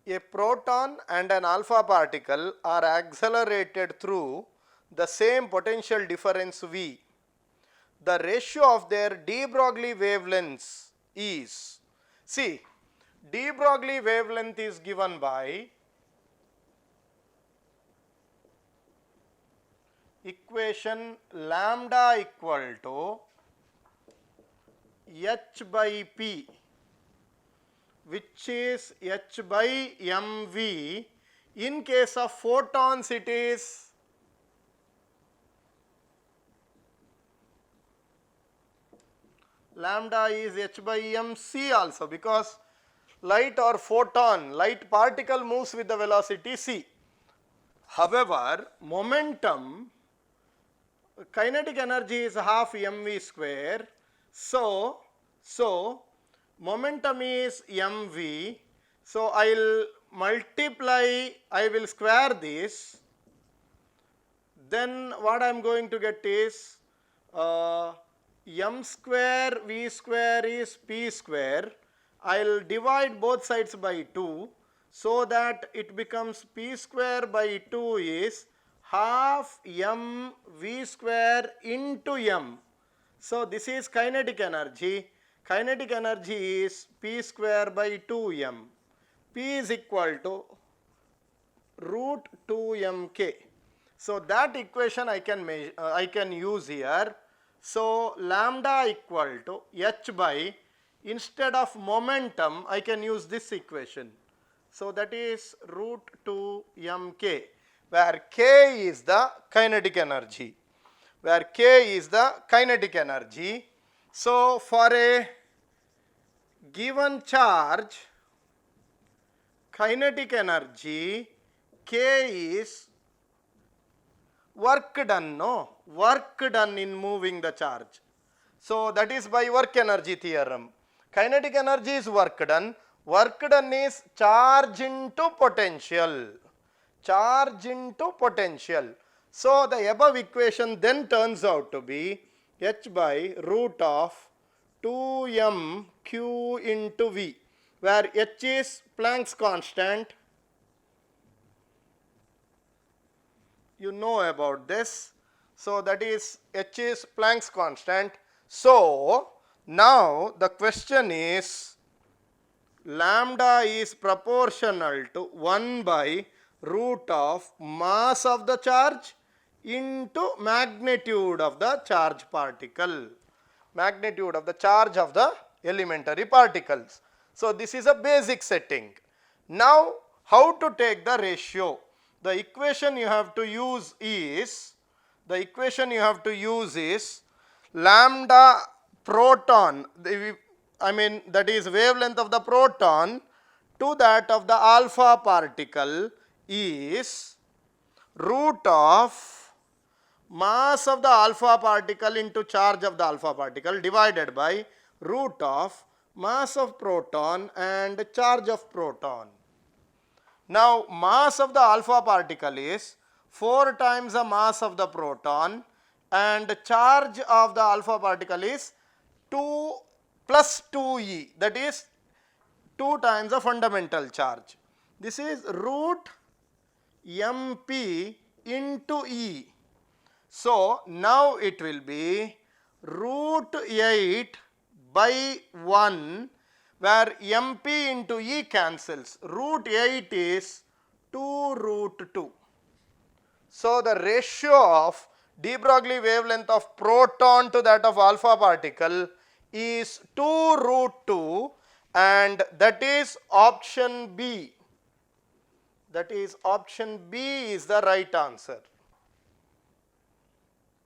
A proton and an alpha particle are accelerated through the same potential difference V. The ratio of their de Broglie wavelengths is, see, de Broglie wavelength is given by equation lambda equal to h by p, which is h by mv. In case of photons it is lambda is h by mc also, because light or photon, light particle moves with the velocity c. However, momentum, kinetic energy is half mv square. So momentum is mv. So I will multiply, I will square this. Then what I am going to get is m square v square is p square. I will divide both sides by 2, so that it becomes p square by 2 is half m v square into m. So this is kinetic energy. Kinetic energy is p square by 2m. P is equal to root 2mk. So that equation I can use here. So lambda equal to h by, instead of momentum I can use this equation. So that is root 2mk, where k is the kinetic energy. Where k is the kinetic energy. So for a given charge, kinetic energy k is work done, no? Work done in moving the charge. So that is by work energy theorem. Kinetic energy is work done. Work done is charge into potential. Charge into potential. So the above equation then turns out to be h by root of 2mq into v, where h is Planck's constant. You know about this. So that is h is Planck's constant. So now the question is, lambda is proportional to 1 by root of mass of the charge into magnitude of the charge particle. Magnitude of the charge of the elementary particles. So this is a basic setting. Now how to take the ratio? The equation you have to use is, lambda proton, that is wavelength of the proton to that of the alpha particle is root of mass of the alpha particle into charge of the alpha particle divided by root of mass of proton and charge of proton. Now mass of the alpha particle is 4 times the mass of the proton, and charge of the alpha particle is 2 plus 2e, that is 2 times the fundamental charge. This is root mp into e. So now it will be root 8 by 1, where mp into e cancels. Root 8 is 2 root 2. So the ratio of de Broglie wavelength of proton to that of alpha particle is 2 root 2, and that is option B. That is option B is the right answer.